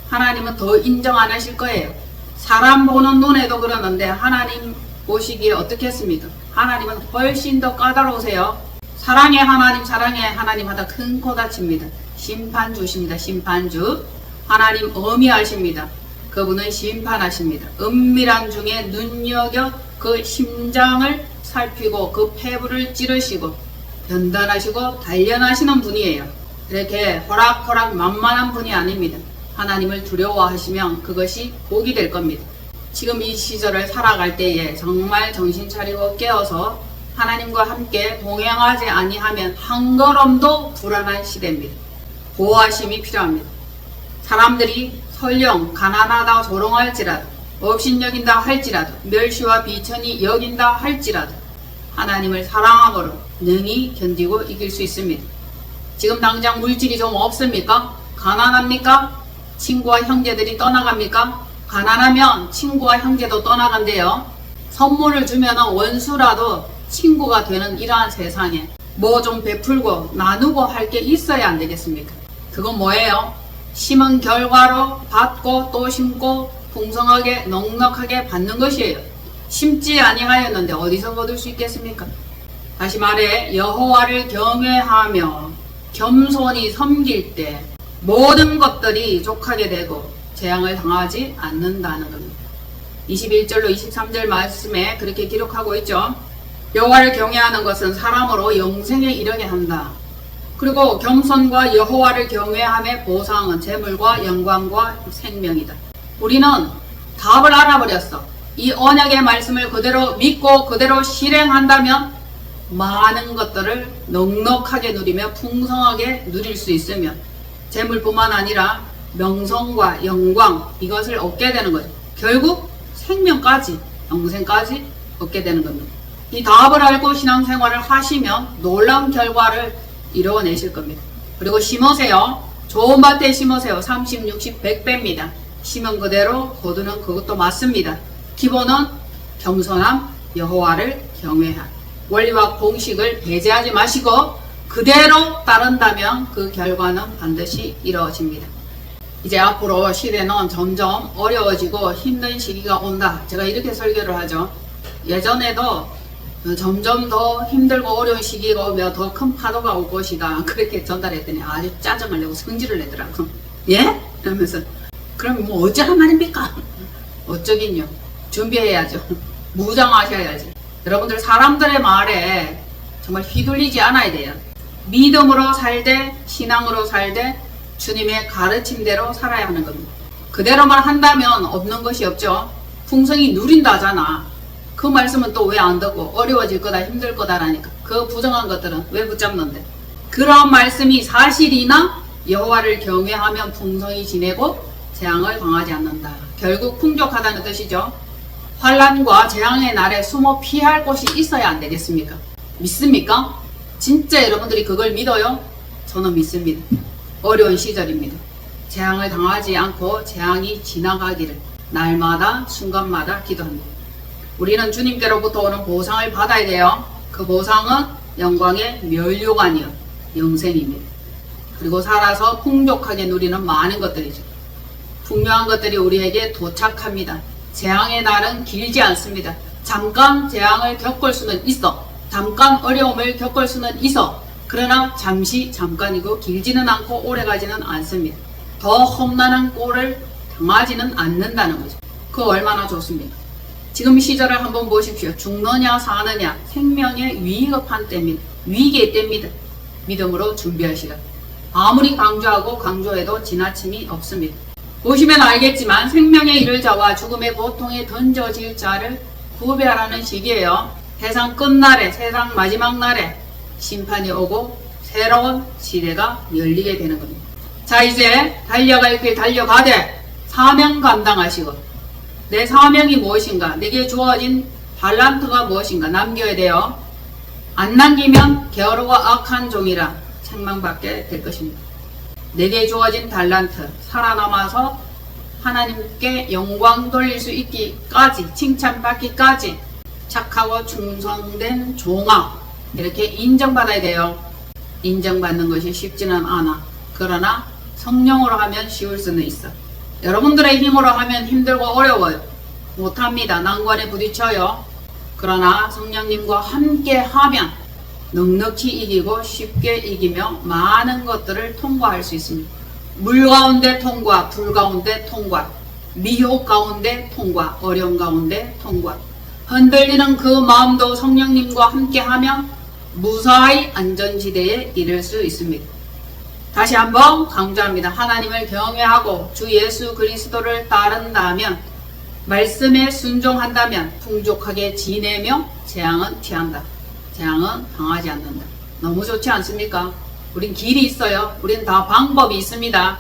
하나님은 더 인정 안 하실 거예요. 사람 보는 눈에도 그러는데 하나님 보시기에 어떻겠습니까? 하나님은 훨씬 더 까다로우세요. 사랑의 하나님 하다 큰 코 다칩니다. 심판주십니다. 심판주. 하나님 어미하십니다. 그분은 심판하십니다. 은밀한 중에 눈여겨 그 심장을 살피고 그 폐부를 찌르시고 변단하시고 단련하시는 분이에요. 이렇게 호락호락 만만한 분이 아닙니다. 하나님을 두려워하시면 그것이 복이 될 겁니다. 지금 이 시절을 살아갈 때에 정말 정신 차리고 깨어서 하나님과 함께 동행하지 아니하면 한 걸음도 불안한 시대입니다. 보호하심이 필요합니다. 사람들이 설령 가난하다 조롱할지라도 업신여긴다 할지라도 멸시와 비천이 여긴다 할지라도 하나님을 사랑함으로 능히 견디고 이길 수 있습니다. 지금 당장 물질이 좀 없습니까? 가난합니까? 친구와 형제들이 떠나갑니까? 가난하면 친구와 형제도 떠나간대요. 선물을 주면 원수라도 친구가 되는 이러한 세상에 뭐 좀 베풀고 나누고 할 게 있어야 안 되겠습니까? 그건 뭐예요? 심은 결과로 받고 또 심고 풍성하게 넉넉하게 받는 것이에요. 심지 아니하였는데 어디서 거둘 수 있겠습니까? 다시 말해 여호와를 경외하며 겸손히 섬길 때 모든 것들이 족하게 되고 재앙을 당하지 않는다는 겁니다. 21절로 23절 말씀에 그렇게 기록하고 있죠. 여호와를 경외하는 것은 사람으로 영생에 이르게 한다. 그리고 겸손과 여호와를 경외함의 보상은 재물과 영광과 생명이다. 우리는 답을 알아버렸어. 이 언약의 말씀을 그대로 믿고 그대로 실행한다면 많은 것들을 넉넉하게 누리며 풍성하게 누릴 수 있으며 재물뿐만 아니라 명성과 영광 이것을 얻게 되는 거죠. 결국 생명까지 영생까지 얻게 되는 겁니다. 이 답을 알고 신앙생활을 하시면 놀라운 결과를 이루어내실 겁니다. 그리고 심으세요. 좋은 밭에 심으세요. 30, 60, 100배입니다. 심은 그대로 거두는 그것도 맞습니다. 기본은 겸손함, 여호와를 경외함. 원리와 공식을 배제하지 마시고 그대로 따른다면 그 결과는 반드시 이루어집니다. 이제 앞으로 시대는 점점 어려워지고 힘든 시기가 온다. 제가 이렇게 설교를 하죠. 예전에도 점점 더 힘들고 어려운 시기가 오며 더 큰 파도가 올 것이다. 그렇게 전달했더니 아주 짜증을 내고 성질을 내더라고. 예? 이러면서 그럼 뭐 어쩌란 말입니까? 어쩌긴요. 준비해야죠. 무장하셔야지. 여러분들 사람들의 말에 정말 휘둘리지 않아야 돼요. 믿음으로 살되 신앙으로 살되 주님의 가르침대로 살아야 하는 겁니다. 그대로만 한다면 없는 것이 없죠. 풍성이 누린다잖아. 그 말씀은 또 왜 안 듣고 어려워질 거다 힘들 거다라니까. 그 부정한 것들은 왜 붙잡는데. 그런 말씀이 사실이나 여호와를 경외하면 풍성히 지내고 재앙을 당하지 않는다. 결국 풍족하다는 뜻이죠. 환난과 재앙의 날에 숨어 피할 곳이 있어야 안 되겠습니까? 믿습니까? 진짜 여러분들이 그걸 믿어요? 저는 믿습니다. 어려운 시절입니다. 재앙을 당하지 않고 재앙이 지나가기를 날마다 순간마다 기도합니다. 우리는 주님께로부터 오는 보상을 받아야 돼요. 그 보상은 영광의 면류관이요 영생입니다. 그리고 살아서 풍족하게 누리는 많은 것들이죠. 분명한 것들이 우리에게 도착합니다. 재앙의 날은 길지 않습니다. 잠깐 재앙을 겪을 수는 있어. 잠깐 어려움을 겪을 수는 있어. 그러나 잠깐이고 길지는 않고 오래가지는 않습니다. 더 험난한 꼴을 당하지는 않는다는 거죠. 그 얼마나 좋습니까? 지금 시절을 한번 보십시오. 죽느냐 사느냐 생명의 위급한 때입니다. 위기의 때입니다. 믿음으로 준비하시라. 아무리 강조해도 지나침이 없습니다. 보시면 알겠지만 생명의 이를 자와 죽음의 고통에 던져질 자를 구별하는 시기예요. 세상 끝날에 세상 마지막 날에 심판이 오고 새로운 시대가 열리게 되는 겁니다. 자, 이제 달려갈 길 달려가되 사명 감당하시고 내 사명이 무엇인가, 내게 주어진 달란트가 무엇인가 남겨야 돼요. 안 남기면 게으르고 악한 종이라 책망받게 될 것입니다. 내게 주어진 달란트, 살아남아서 하나님께 영광 돌릴 수 있기까지, 칭찬받기까지 착하고 충성된 종아, 이렇게 인정받아야 돼요. 인정받는 것이 쉽지는 않아. 그러나 성령으로 하면 쉬울 수는 있어. 여러분들의 힘으로 하면 힘들고 어려워요. 못합니다. 난관에 부딪혀요. 그러나 성령님과 함께 하면 넉넉히 이기고 쉽게 이기며 많은 것들을 통과할 수 있습니다. 물 가운데 통과, 불 가운데 통과. 미혹 가운데 통과, 어려움 가운데 통과. 흔들리는 그 마음도 성령님과 함께하면 무사히 안전지대에 이를 수 있습니다. 다시 한번 강조합니다. 하나님을 경외하고 주 예수 그리스도를 따른다면, 말씀에 순종한다면 풍족하게 지내며 재앙은 피한다. 재앙은 당하지 않는다. 너무 좋지 않습니까? 우린 길이 있어요. 우린 다 방법이 있습니다.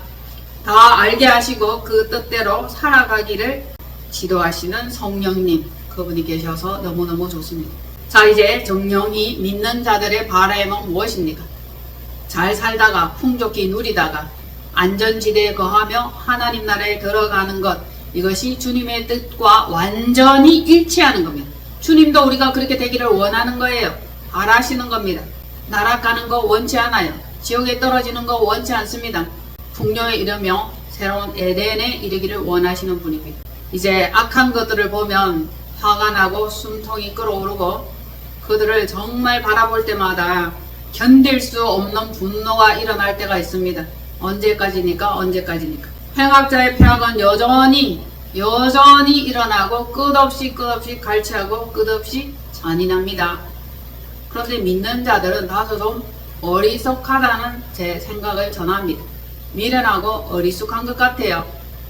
다 알게 하시고 그 뜻대로 살아가기를 지도하시는 성령님, 그분이 계셔서 너무너무 좋습니다. 자, 이제 정령이 믿는 자들의 바람은 무엇입니까? 잘 살다가 풍족히 누리다가 안전지대에 거하며 하나님 나라에 들어가는 것, 이것이 주님의 뜻과 완전히 일치하는 겁니다. 주님도 우리가 그렇게 되기를 원하는 거예요. 바라시는 겁니다. 나락가는 거 원치 않아요. 지옥에 떨어지는 거 원치 않습니다. 풍요에 이르며 새로운 에덴에 이르기를 원하시는 분입니다. 이제 악한 것들을 보면 화가 나고 숨통이 끓어오르고 그들을 정말 바라볼 때마다 견딜 수 없는 분노가 일어날 때가 있습니다. 언제까지니까? 행악자의 폐악은 여전히 일어나고 끝없이 갈취하고 끝없이 잔인합니다. 그런데 믿는 자들은 다소 좀 어리석하다는 제 생각을 전합니다. 미련하고 어리숙한 것 같아요.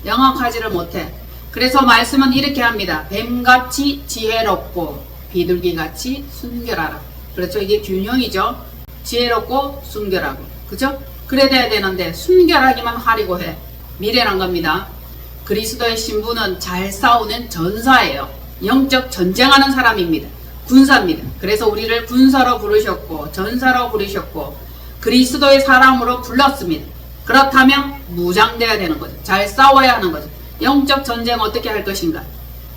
영악하지를 못해. 그래서 말씀은 이렇게 합니다. 뱀같이 지혜롭고 비둘기같이 순결하라. 그렇죠? 이게 균형이죠. 지혜롭고 순결하고. 그죠? 그래 돼야 되는데 순결하기만 하려고 해. 미련한 겁니다. 그리스도의 신부는 잘 싸우는 전사예요. 영적 전쟁하는 사람입니다. 군사입니다. 그래서 우리를 군사로 부르셨고 전사로 부르셨고 그리스도의 사람으로 불렀습니다. 그렇다면 무장돼야 되는 거죠. 잘 싸워야 하는 거죠. 영적 전쟁 어떻게 할 것인가?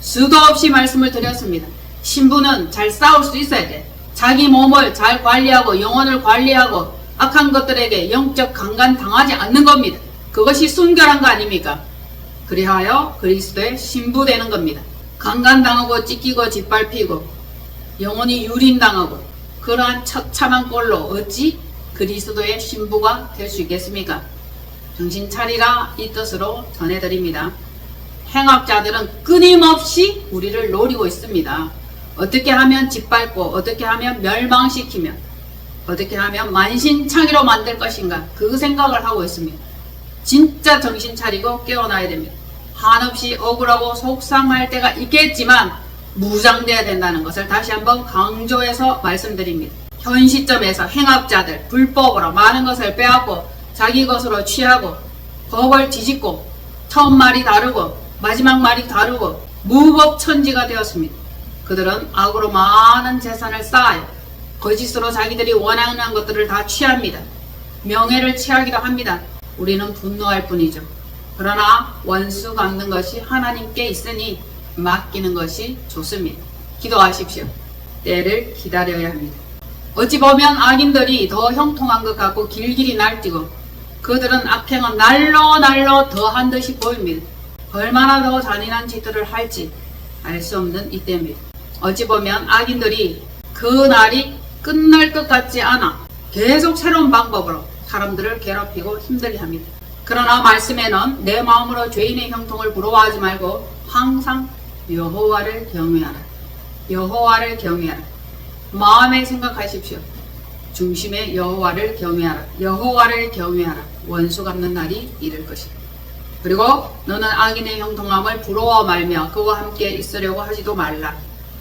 수도 없이 말씀을 드렸습니다. 신부는 잘 싸울 수 있어야 돼. 자기 몸을 잘 관리하고 영혼을 관리하고 악한 것들에게 영적 강간 당하지 않는 겁니다. 그것이 순결한 거 아닙니까? 그리하여 그리스도의 신부 되는 겁니다. 강간당하고 찢기고 짓밟히고 영혼이 유린당하고 그러한 처참한 꼴로 어찌 그리스도의 신부가 될 수 있겠습니까? 정신 차리라, 이 뜻으로 전해드립니다. 행악자들은 끊임없이 우리를 노리고 있습니다. 어떻게 하면 짓밟고 어떻게 하면 멸망시키며 어떻게 하면 만신창이로 만들 것인가, 그 생각을 하고 있습니다. 진짜 정신 차리고 깨어나야 됩니다. 한없이 억울하고 속상할 때가 있겠지만 무장돼야 된다는 것을 다시 한번 강조해서 말씀드립니다. 현 시점에서 행악자들 불법으로 많은 것을 빼앗고 자기 것으로 취하고 법을 뒤집고 처음 말이 다르고 마지막 말이 다르고 무법천지가 되었습니다. 그들은 악으로 많은 재산을 쌓아요. 거짓으로 자기들이 원하는 것들을 다 취합니다. 명예를 취하기도 합니다. 우리는 분노할 뿐이죠. 그러나 원수 갚는 것이 하나님께 있으니 맡기는 것이 좋습니다. 기도하십시오. 때를 기다려야 합니다. 어찌 보면 악인들이 더 형통한 것 같고 길길이 날뛰고 그들은 악행은 날로 더한 듯이 보입니다. 얼마나 더 잔인한 짓들을 할지 알 수 없는 이때입니다. 어찌 보면 악인들이 그 날이 끝날 것 같지 않아 계속 새로운 방법으로 사람들을 괴롭히고 힘들게 합니다. 그러나 말씀에는 내 마음으로 죄인의 형통을 부러워하지 말고 항상 여호와를 경외하라. 여호와를 경외하라. 마음에 생각하십시오. 중심에 여호와를 경외하라. 여호와를 경외하라. 원수 갚는 날이 이를 것이다. 그리고 너는 악인의 형통함을 부러워 말며 그와 함께 있으려고 하지도 말라.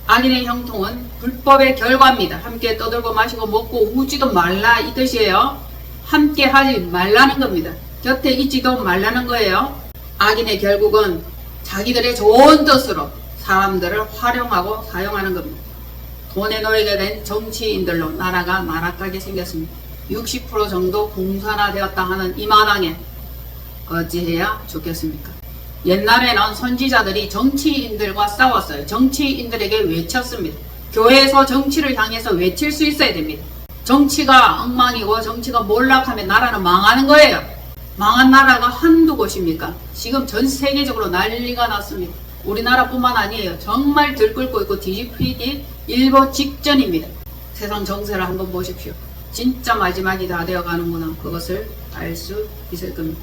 악인의 형통은 불법의 결과입니다. 함께 떠들고 마시고 먹고 우지도 말라, 이 뜻이에요. 함께 하지 말라는 겁니다. 곁에 있지도 말라는 거예요. 악인의 결국은 자기들의 좋은 뜻으로 사람들을 활용하고 사용하는 겁니다. 돈의 노예가 된 정치인들로 나라가 나락가게 생겼습니다. 60% 정도 공산화되었다 하는 이 마당에 어찌해야 좋겠습니까? 옛날에는 선지자들이 정치인들과 싸웠어요. 정치인들에게 외쳤습니다. 교회에서 정치를 향해서 외칠 수 있어야 됩니다. 정치가 엉망이고 정치가 몰락하면 나라는 망하는 거예요. 망한 나라가 한두 곳입니까? 지금 전 세계적으로 난리가 났습니다. 우리나라뿐만 아니에요. 정말 들끓고 있고 뒤집히기 일보 직전입니다. 세상 정세를 한번 보십시오. 진짜 마지막이 다 되어가는구나. 그것을 알 수 있을 겁니다.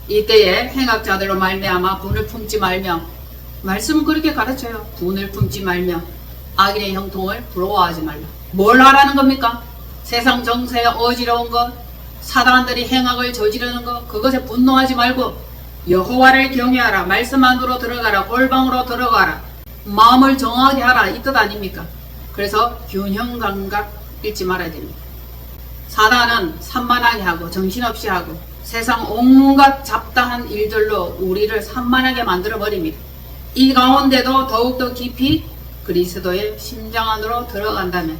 이때에 행악자들로 말미암아 분을 품지 말며, 말씀은 그렇게 가르쳐요. 분을 품지 말며 악인의 형통을 부러워하지 말라. 뭘 하라는 겁니까? 세상 정세에 어지러운 것, 사단들이 행악을 저지르는 것, 그것에 분노하지 말고 여호와를 경외하라. 말씀 안으로 들어가라. 골방으로 들어가라. 마음을 정하게 하라. 이 뜻 아닙니까? 그래서 균형 감각 잃지 말아야 됩니다. 사단은 산만하게 하고 정신없이 하고 세상 온갖 잡다한 일들로 우리를 산만하게 만들어 버립니다. 이 가운데도 더욱더 깊이 그리스도의 심장 안으로 들어간다면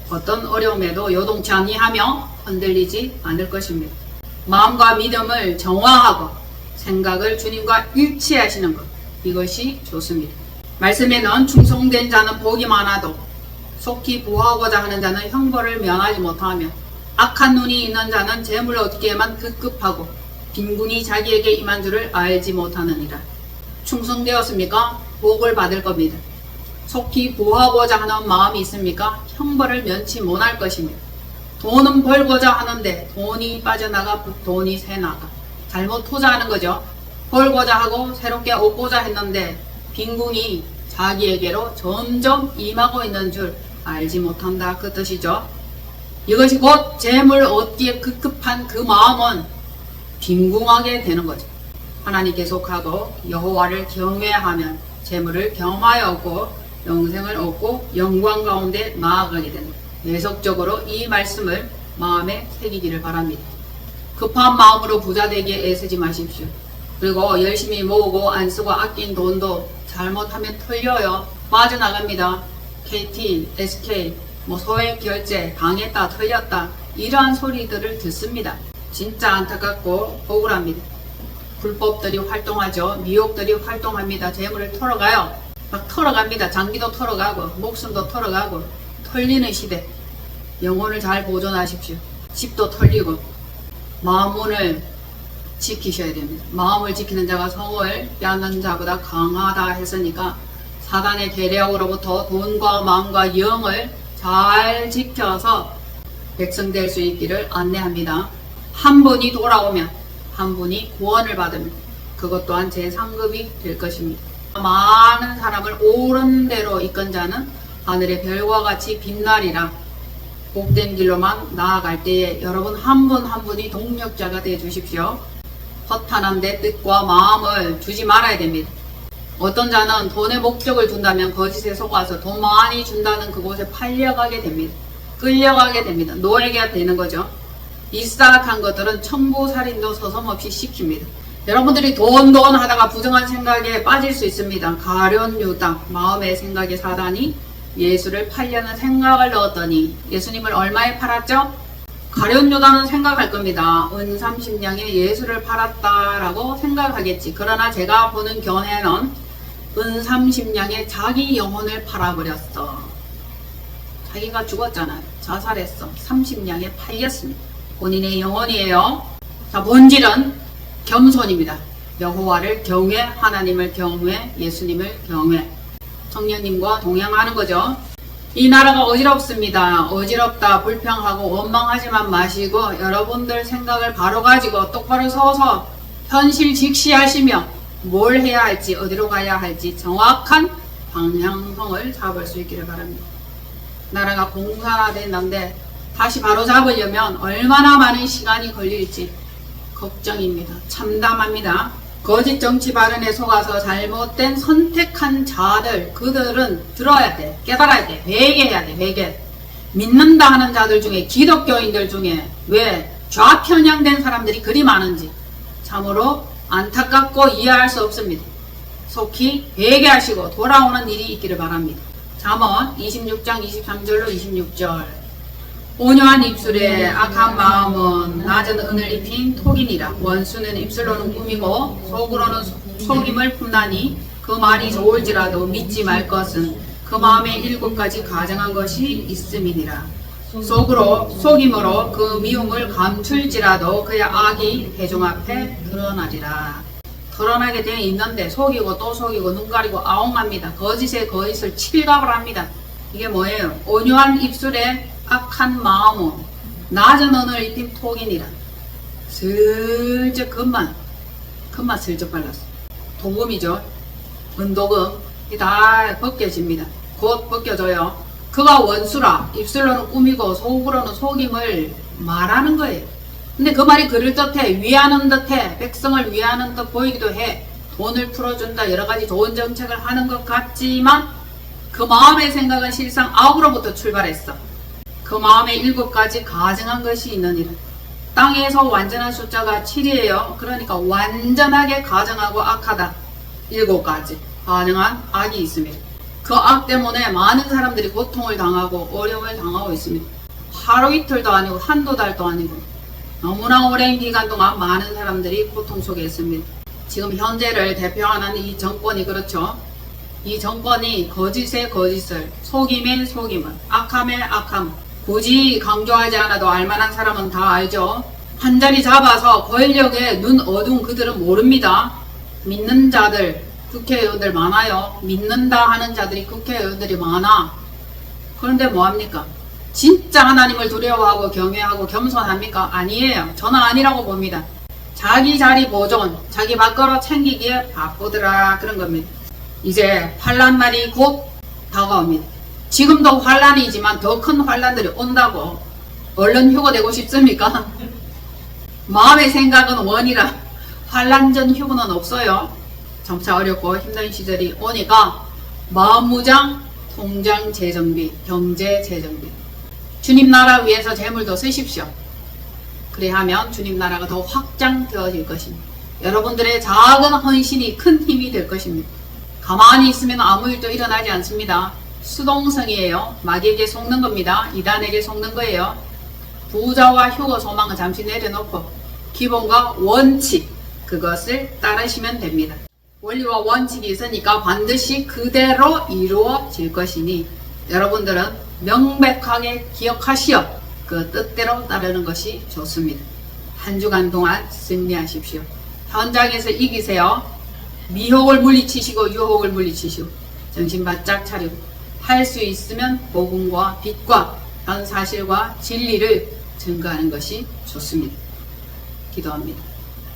어떤 어려움에도 요동치 아니하며 흔들리지 않을 것입니다. 마음과 믿음을 정화하고 생각을 주님과 일치하시는 것, 이것이 좋습니다. 말씀에는 충성된 자는 복이 많아도 속히 보호하고자 하는 자는 형벌을 면하지 못하며 악한 눈이 있는 자는 재물을 얻기에만 급급하고 빈군이 자기에게 임한 줄을 알지 못하느니라. 충성되었습니까? 복을 받을 겁니다. 속히 보호하고자 하는 마음이 있습니까? 형벌을 면치 못할 것입니다. 돈은 벌고자 하는데 돈이 빠져나가 돈이 새나가. 잘못 투자하는 거죠. 벌고자 하고 새롭게 얻고자 했는데 빈궁이 자기에게로 점점 임하고 있는 줄 알지 못한다, 그 뜻이죠. 이것이 곧 재물 얻기에 급급한 그 마음은 빈궁하게 되는 거죠. 하나님께 속하고 여호와를 경외하면 재물을 겸하여 얻고 영생을 얻고 영광 가운데 나아가게 됩니다. 계속적으로 이 말씀을 마음에 새기기를 바랍니다. 급한 마음으로 부자 되기에 애쓰지 마십시오. 그리고 열심히 모으고 안 쓰고 아낀 돈도 잘못하면 털려요. 빠져나갑니다. KT, SK, 소액 결제, 당했다, 털렸다, 이러한 소리들을 듣습니다. 진짜 안타깝고 억울합니다. 불법들이 활동하죠. 미혹들이 활동합니다. 재물을 털어가요. 막 털어갑니다. 장기도 털어가고 목숨도 털어가고 털리는 시대. 영혼을 잘 보존하십시오. 집도 털리고 마음을 지키셔야 됩니다. 마음을 지키는 자가 성을 빼앗는 자보다 강하다 했으니까 사단의 계략으로부터 돈과 마음과 영을 잘 지켜서 백성될 수 있기를 안내합니다. 한 분이 돌아오면 한 분이 구원을 받으면 그것 또한 제3급이 될 것입니다. 많은 사람을 옳은 대로 이끈 자는 하늘의 별과 같이 빛나리라. 복된 길로만 나아갈 때에 여러분 한 분 한 분이 동력자가 되어 주십시오. 허탄한 데 뜻과 마음을 두지 말아야 됩니다. 어떤 자는 돈의 목적을 둔다면 거짓에 속아서 돈 많이 준다는 그곳에 팔려가게 됩니다. 끌려가게 됩니다. 노예가 되는 거죠. 이 사악한 것들은 청부살인도 서슴없이 시킵니다. 여러분들이 돈 하다가 부정한 생각에 빠질 수 있습니다. 가련 유다, 마음의 생각에 사단이 예수를 팔려는 생각을 넣었더니 예수님을 얼마에 팔았죠? 가련 유다는 생각할 겁니다. 은 30냥에 예수를 팔았다라고 생각하겠지. 그러나 제가 보는 견해는 은 30냥에 자기 영혼을 팔아버렸어. 자기가 죽었잖아요. 자살했어. 30냥에 팔렸습니다. 본인의 영혼이에요. 자, 본질은 겸손입니다. 여호와를 경외, 하나님을 경외, 예수님을 경외. 성령님과 동행하는 거죠. 이 나라가 어지럽습니다. 어지럽다, 불평하고 원망하지만 마시고 여러분들 생각을 바로 가지고 똑바로 서서 현실 직시하시며 뭘 해야 할지, 어디로 가야 할지 정확한 방향성을 잡을 수 있기를 바랍니다. 나라가 공산화됐는데 다시 바로 잡으려면 얼마나 많은 시간이 걸릴지 걱정입니다. 참담합니다. 거짓 정치 발언에 속아서 잘못된 선택한 자들, 그들은 들어야 돼. 깨달아야 돼. 회개해야 돼. 회개. 믿는다 하는 자들 중에, 기독교인들 중에 왜 좌편향된 사람들이 그리 많은지 참으로 안타깝고 이해할 수 없습니다. 속히 회개하시고 돌아오는 일이 있기를 바랍니다. 잠언 26장 23절로 26절. 온유한 입술에 악한 마음은 낮은 은을 입힌 톡이니라. 원수는 입술로는 꾸미고 속으로는 속임을 품나니 그 말이 좋을지라도 믿지 말 것은 그 마음에 7가지 가정한 것이 있음이니라. 속임으로 그 미움을 감출지라도 그의 악이 대중 앞에 드러나리라. 드러나게 되어 있는데 속이고 또 속이고 눈 가리고 아웅합니다. 거짓에 거짓을 칠갑을 합니다. 이게 뭐예요? 온유한 입술에 악한 마음은 낮은 언을 입힌 톡이니라. 슬쩍 금만 금만 슬쩍 발랐어. 도금이죠. 은도금. 이 다 벗겨집니다. 곧 벗겨져요. 그가 원수라 입술로는 꾸미고 속으로는 속임을 말하는 거예요. 근데 그 말이 그럴듯해. 위하는 듯해. 백성을 위하는 듯 보이기도 해. 돈을 풀어준다. 여러가지 좋은 정책을 하는 것 같지만 그 마음의 생각은 실상 악으로부터 출발했어. 그 마음에 7가지 가증한 것이 있느니라. 땅에서 완전한 숫자가 7이에요. 그러니까 완전하게 가증하고 악하다. 7가지 가증한 악이 있습니다. 그 악 때문에 많은 사람들이 고통을 당하고 어려움을 당하고 있습니다. 하루 이틀도 아니고 한두 달도 아니고 너무나 오랜 기간 동안 많은 사람들이 고통 속에 있습니다. 지금 현재를 대표하는 이 정권이 그렇죠. 이 정권이 거짓의 거짓을, 속임의 속임을, 악함의 악함, 굳이 강조하지 않아도 알만한 사람은 다 알죠. 한 자리 잡아서 권력에 눈 어두운 그들은 모릅니다. 믿는 자들, 국회의원들 많아요. 믿는다 하는 자들이 국회의원들이 많아. 그런데 뭐합니까? 진짜 하나님을 두려워하고 경외하고 겸손합니까? 아니에요. 저는 아니라고 봅니다. 자기 자리 보존, 자기 밥그릇 챙기기에 바쁘더라 그런 겁니다. 이제 환란 날이 곧 다가옵니다. 지금도 환란이지만 더 큰 환란들이 온다고. 얼른 휴거되고 싶습니까? 마음의 생각은 원이라 환란 전 휴거는 없어요. 점차 어렵고 힘든 시절이 오니까 마음무장, 통장 재정비, 경제 재정비. 주님 나라 위해서 재물도 쓰십시오. 그래야하면 주님 나라가 더 확장되어질 것입니다. 여러분들의 작은 헌신이 큰 힘이 될 것입니다. 가만히 있으면 아무 일도 일어나지 않습니다. 수동성이에요. 마귀에게 속는 겁니다. 이단에게 속는 거예요. 부자와 휴거 소망은 잠시 내려놓고 기본과 원칙, 그것을 따르시면 됩니다. 원리와 원칙이 있으니까 반드시 그대로 이루어질 것이니 여러분들은 명백하게 기억하시어 그 뜻대로 따르는 것이 좋습니다. 한 주간 동안 승리하십시오. 현장에서 이기세요. 미혹을 물리치시고 유혹을 물리치시고 정신 바짝 차리고 할 수 있으면 복음과 빛과 현 사실과 진리를 증거하는 것이 좋습니다. 기도합니다.